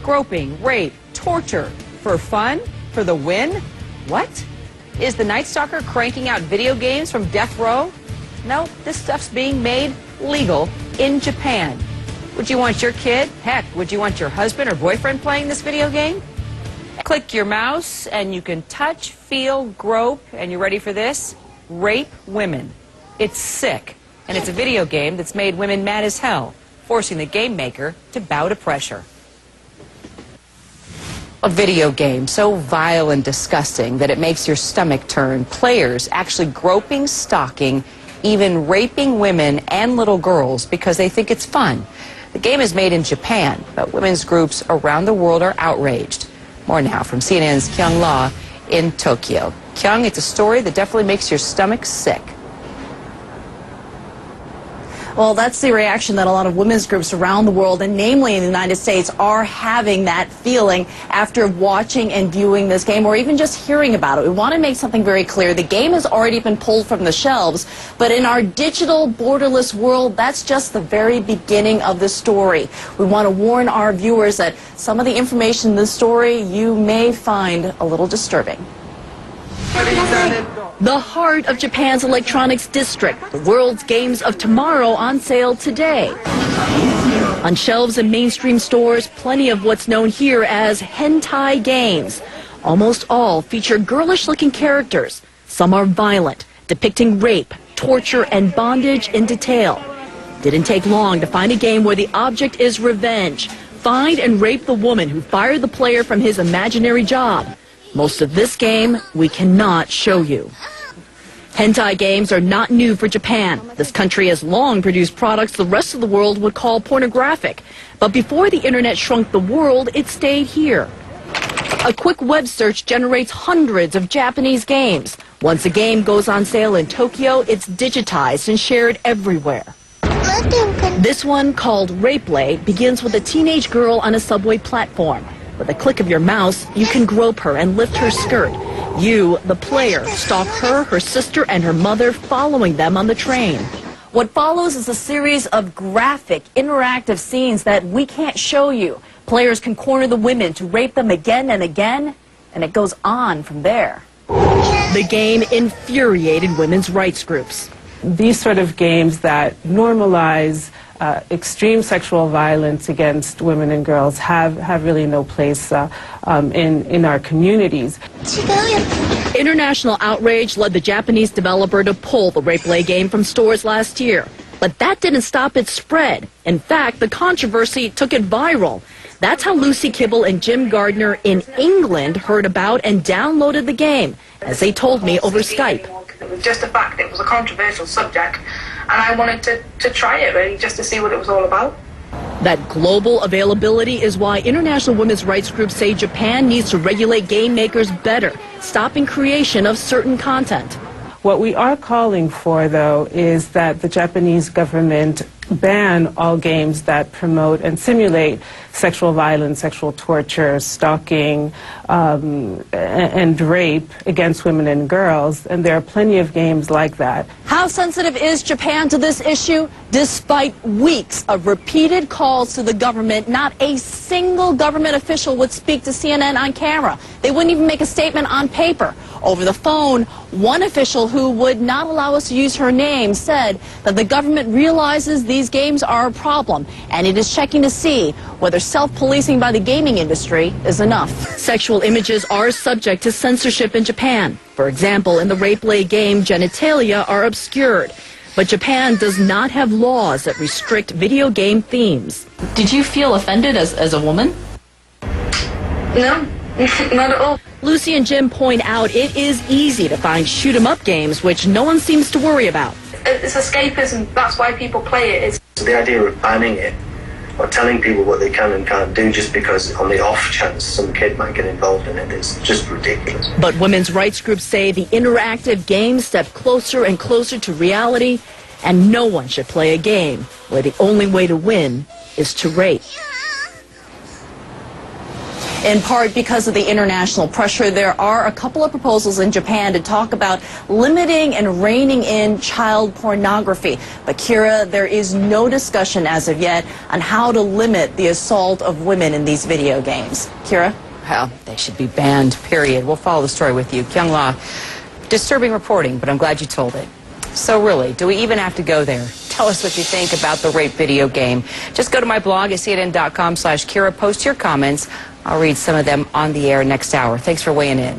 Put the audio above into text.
Groping, rape, torture. For fun? For the win? What? Is the Night Stalker cranking out video games from death row? No, this stuff's being made legal in Japan. Would you want your kid, heck, would you want your husband or boyfriend playing this video game? Click your mouse and you can touch, feel, grope, and you ready for this? Rape women. It's sick, and it's a video game that's made women mad as hell, forcing the game maker to bow to pressure. A video game so vile and disgusting that it makes your stomach turn. Players actually groping, stalking, even raping women and little girls because they think it's fun. The game is made in Japan, but women's groups around the world are outraged. More now from CNN's Kyung La in Tokyo. Kyung, it's a story that definitely makes your stomach sick. Well, that's the reaction that a lot of women's groups around the world, and namely in the United States, are having that feeling after watching and viewing this game, or even just hearing about it. We want to make something very clear. The game has already been pulled from the shelves, but in our digital, borderless world, that's just the very beginning of the story. We want to warn our viewers that some of the information in this story you may find a little disturbing. The heart of Japan's electronics district, the world's games of tomorrow on sale today. On shelves in mainstream stores, plenty of what's known here as hentai games. Almost all feature girlish-looking characters. Some are violent, depicting rape, torture, and bondage in detail. Didn't take long to find a game where the object is revenge. Find and rape the woman who fired the player from his imaginary job. Most of this game we cannot show you. Hentai games are not new for Japan. This country has long produced products the rest of the world would call pornographic. But before the internet shrunk the world, it stayed here. A quick web search generates hundreds of Japanese games. Once a game goes on sale in Tokyo, it's digitized and shared everywhere. This one, called Rapeplay, begins with a teenage girl on a subway platform. With a click of your mouse, you can grope her and lift her skirt. You, the player, stalk her, her sister, and her mother, following them on the train. What follows is a series of graphic, interactive scenes that we can't show you. Players can corner the women to rape them again and again, and it goes on from there. The game infuriated women's rights groups. These sort of games that normalize extreme sexual violence against women and girls have really no place in our communities. International outrage led the Japanese developer to pull the Rapeplay game from stores last year. But that didn't stop its spread. In fact, the controversy took it viral. That's how Lucy Kibble and Jim Gardner in England heard about and downloaded the game, as they told me over Skype. It was just a fact, it was a controversial subject, and I wanted to try it really, just to see what it was all about. That global availability is why international women's rights groups say Japan needs to regulate game makers better, stopping creation of certain content. What we are calling for, though, is that the Japanese government ban all games that promote and simulate sexual violence, sexual torture, stalking, and rape against women and girls. And there are plenty of games like that. How sensitive is Japan to this issue? Despite weeks of repeated calls to the government, not a single government official would speak to CNN on camera. They wouldn't even make a statement on paper. Over the phone, one official who would not allow us to use her name said that the government realizes these games are a problem, and it is checking to see whether self-policing by the gaming industry is enough. Sexual images are subject to censorship in Japan. For example, in the Rapeplay game, genitalia are obscured. But Japan does not have laws that restrict video game themes. Did you feel offended as a woman? No, not at all. Lucy and Jim point out it is easy to find shoot-'em-up games, which no one seems to worry about. It's escapism, that's why people play it. So the idea of banning it, or telling people what they can and can't do just because on the off chance some kid might get involved in it, is just ridiculous. But women's rights groups say the interactive games step closer and closer to reality, and no one should play a game where the only way to win is to rape. In part because of the international pressure, there are a couple of proposals in Japan to talk about limiting and reining in child pornography. But Kira, there is no discussion as of yet on how to limit the assault of women in these video games. Kira? Well, they should be banned, period. We'll follow the story with you. Kyung La, disturbing reporting, but I'm glad you told it. So really, do we even have to go there? Tell us what you think about the rape video game. Just go to my blog at CNN.com/Kira. Post your comments. I'll read some of them on the air next hour. Thanks for weighing in.